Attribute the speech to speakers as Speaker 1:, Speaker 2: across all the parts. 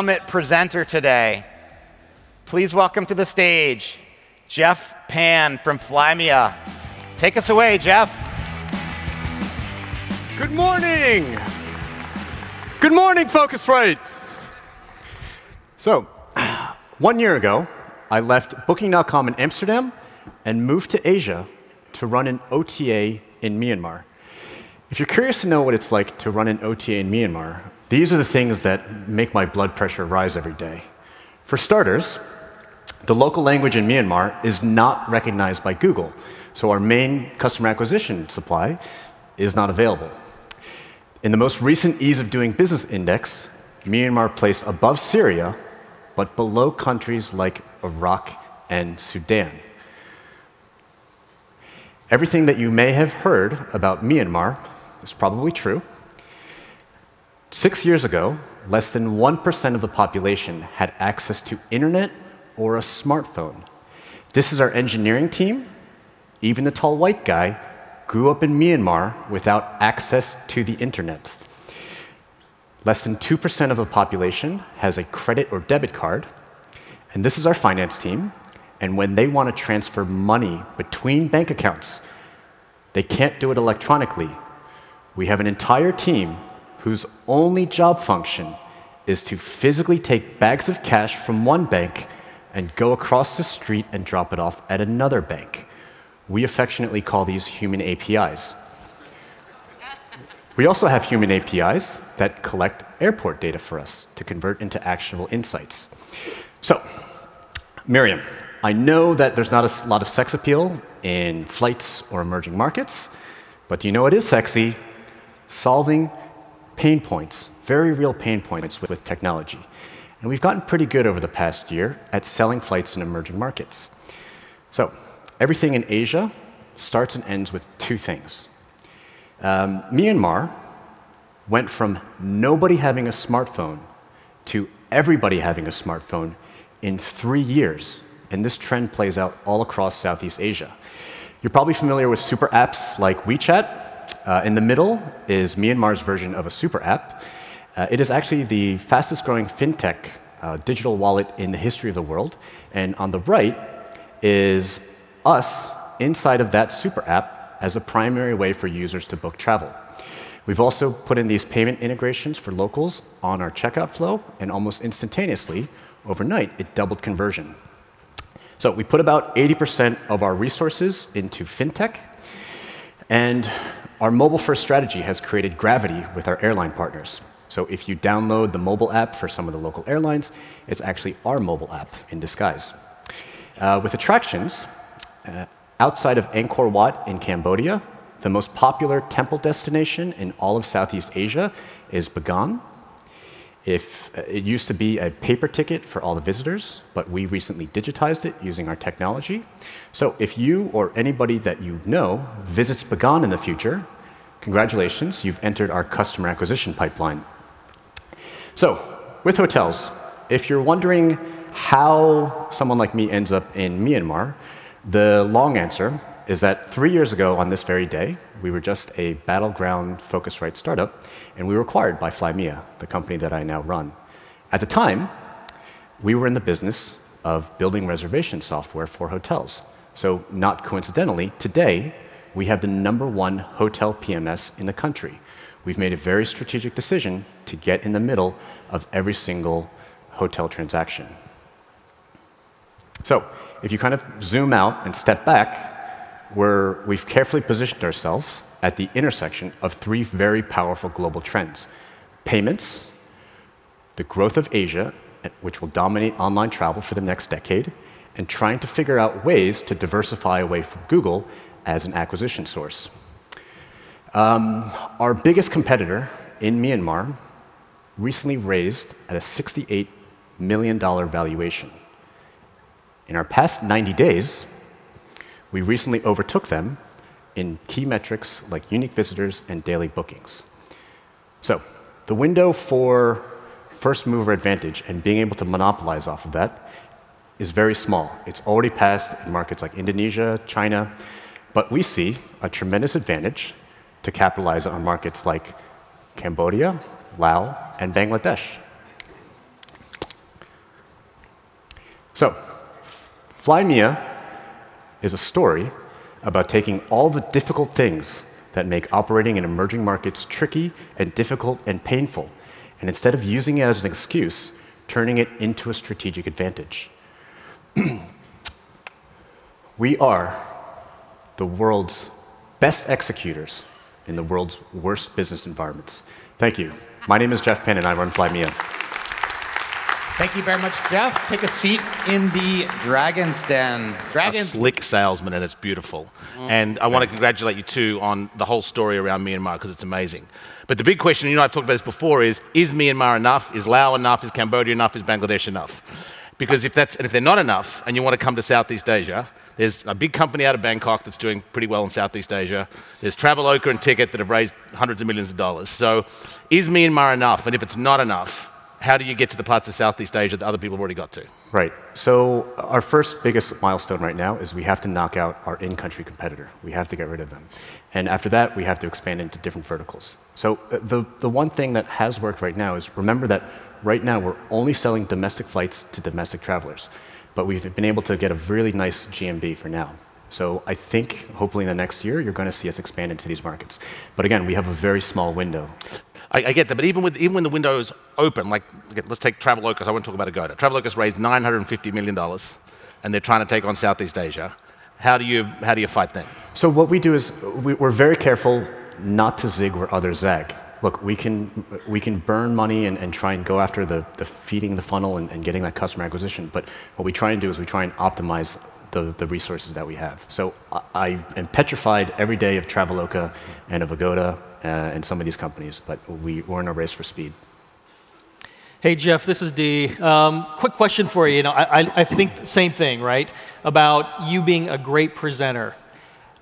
Speaker 1: Summit presenter today. Please welcome to the stage, Jeff Pan from Flymya. Take us away, Jeff.
Speaker 2: Good morning. Good morning, Phocuswright. So, 1 year ago, I left Booking.com in Amsterdam and moved to Asia to run an OTA in Myanmar. If you're curious to know what it's like to run an OTA in Myanmar, these are the things that make my blood pressure rise every day. For starters, the local language in Myanmar is not recognized by Google, so our main customer acquisition supply is not available. In the most recent Ease of Doing Business Index, Myanmar placed above Syria, but below countries like Iraq and Sudan. Everything that you may have heard about Myanmar is probably true. 6 years ago, less than 1% of the population had access to internet or a smartphone. This is our engineering team. Even the tall white guy grew up in Myanmar without access to the internet. Less than 2% of the population has a credit or debit card. And this is our finance team. And when they want to transfer money between bank accounts, they can't do it electronically. We have an entire team whose only job function is to physically take bags of cash from one bank and go across the street and drop it off at another bank. We affectionately call these human APIs. We also have human APIs that collect airport data for us to convert into actionable insights. So, Miriam, I know that there's not a lot of sex appeal in flights or emerging markets, but do you know what is sexy? Solving pain points, very real pain points with technology. And we've gotten pretty good over the past year at selling flights in emerging markets. So, everything in Asia starts and ends with two things. Myanmar went from nobody having a smartphone to everybody having a smartphone in 3 years. And this trend plays out all across Southeast Asia. You're probably familiar with super apps like WeChat. In the middle is Myanmar's version of a super app. It is actually the fastest growing fintech digital wallet in the history of the world. And on the right is us inside of that super app as a primary way for users to book travel. We've also put in these payment integrations for locals on our checkout flow, and almost instantaneously, overnight, it doubled conversion. So we put about 80% of our resources into fintech, and our mobile-first strategy has created gravity with our airline partners. So if you download the mobile app for some of the local airlines, it's actually our mobile app in disguise. With attractions, outside of Angkor Wat in Cambodia, the most popular temple destination in all of Southeast Asia is Bagan. It used to be a paper ticket for all the visitors, but we recently digitized it using our technology. So if you or anybody that you know visits Bagan in the future, congratulations, you've entered our customer acquisition pipeline. So with hotels, if you're wondering how someone like me ends up in Myanmar, the long answer is that 3 years ago on this very day, we were just a battleground Phocuswright startup, and we were acquired by Flymya, the company that I now run. At the time, we were in the business of building reservation software for hotels. So not coincidentally, today, we have the #1 hotel PMS in the country. We've made a very strategic decision to get in the middle of every single hotel transaction. So if you kind of zoom out and step back, we've carefully positioned ourselves at the intersection of 3 very powerful global trends: payments, the growth of Asia, which will dominate online travel for the next decade, and trying to figure out ways to diversify away from Google as an acquisition source. Our biggest competitor in Myanmar recently raised at a $68 million valuation. In our past 90 days, we recently overtook them in key metrics like unique visitors and daily bookings. So the window for first mover advantage and being able to monopolize off of that is very small. It's already passed in markets like Indonesia, China, but we see a tremendous advantage to capitalize on markets like Cambodia, Laos, and Bangladesh. So, Flymya is a story about taking all the difficult things that make operating in emerging markets tricky and difficult and painful, and instead of using it as an excuse, turning it into a strategic advantage. We are the world's best executors in the world's worst business environments. Thank you. My name is Jeff Penn, and I run Flymya.
Speaker 1: Thank you very much, Jeff. Take a seat in the Dragon's Den.
Speaker 3: A slick salesman, and it's beautiful. And I want to congratulate you, too, on the whole story around Myanmar, because it's amazing. But the big question, you know, I've talked about this before, is Myanmar enough? Is Laos enough? Is Cambodia enough? Is Bangladesh enough? Because if they're not enough, and you want to come to Southeast Asia, there's a big company out of Bangkok that's doing pretty well in Southeast Asia. There's Traveloka and Ticket that have raised hundreds of millions of dollars. So is Myanmar enough? And if it's not enough, how do you get to the parts of Southeast Asia that other people have already got to?
Speaker 2: Right. So our first biggest milestone right now is we have to knock out our in-country competitor. We have to get rid of them. And after that, we have to expand into different verticals. So the one thing that has worked right now is remember that right now we're only selling domestic flights to domestic travelers. But we've been able to get a really nice GMB for now. So I think, hopefully in the next year, you're going to see us expand into these markets. But again, we have a very small window.
Speaker 3: I get that, but even when the window is open, like, again, let's take Traveloka, I won't talk about Agoda. Traveloka's raised $950 million, and they're trying to take on Southeast Asia. How do you fight them?
Speaker 2: So what we do is we're very careful not to zig where others zag. Look, we can burn money and try and go after the feeding the funnel and getting that customer acquisition. But what we try and do is we try and optimize the resources that we have. So I am petrified every day of Traveloka and of Agoda and some of these companies, but we're in a race for speed.
Speaker 4: Hey, Jeff, this is Dee. Quick question for you. I think the same thing, right? About you being a great presenter.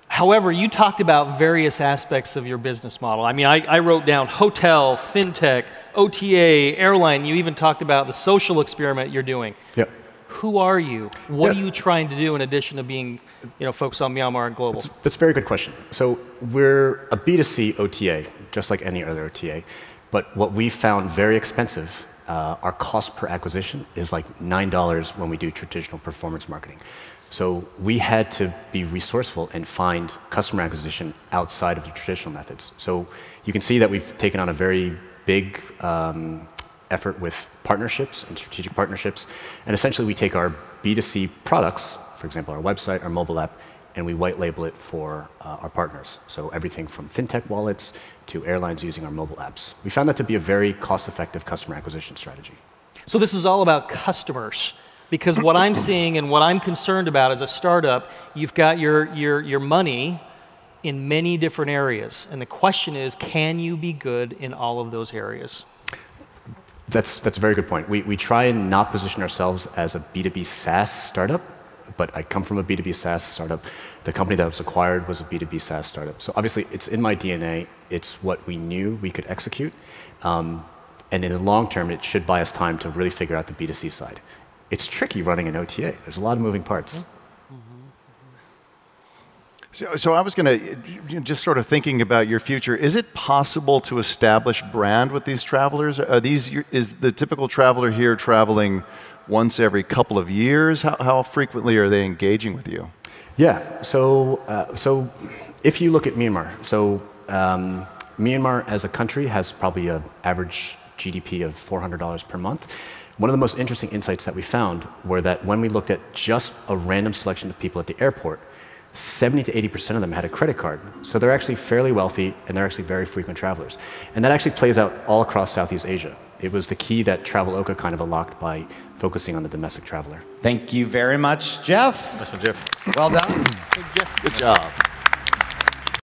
Speaker 4: However, you talked about various aspects of your business model. I mean, I wrote down hotel, fintech, OTA, airline. You even talked about the social experiment you're doing.
Speaker 2: Yep.
Speaker 4: Who are you? What are you trying to do in addition to being, focused on Myanmar and global?
Speaker 2: That's a very good question. So we're a B2C OTA, just like any other OTA. But what we found very expensive, our cost per acquisition is like $9 when we do traditional performance marketing. So we had to be resourceful and find customer acquisition outside of the traditional methods. So you can see that we've taken on a very big effort with partnerships and strategic partnerships. And essentially, we take our B2C products, for example, our website, our mobile app, and we white label it for our partners. So everything from fintech wallets to airlines using our mobile apps. We found that to be a very cost-effective customer acquisition strategy.
Speaker 4: So this is all about customers. Because what I'm seeing and what I'm concerned about as a startup, you've got your money in many different areas. And the question is, can you be good in all of those areas?
Speaker 2: That's a very good point. We try and not position ourselves as a B2B SaaS startup, but I come from a B2B SaaS startup. The company that was acquired was a B2B SaaS startup. So obviously, it's in my DNA. It's what we knew we could execute. And in the long term, it should buy us time to really figure out the B2C side. It's tricky running an OTA. There's a lot of moving parts.
Speaker 5: So I was going to, just sort of thinking about your future, is it possible to establish brand with these travelers? Is the typical traveler here traveling once every couple of years? How frequently are they engaging with you?
Speaker 2: Yeah, so if you look at Myanmar, Myanmar as a country has probably an average GDP of $400 per month. One of the most interesting insights that we found were that when we looked at just a random selection of people at the airport, 70 to 80% of them had a credit card. So they're actually fairly wealthy, and they're actually very frequent travelers. And that actually plays out all across Southeast Asia. It was the key that Traveloka kind of unlocked by focusing on the domestic traveler.
Speaker 1: Thank you very much, Jeff.
Speaker 3: That's for Jeff.
Speaker 1: Well done.
Speaker 3: Good job.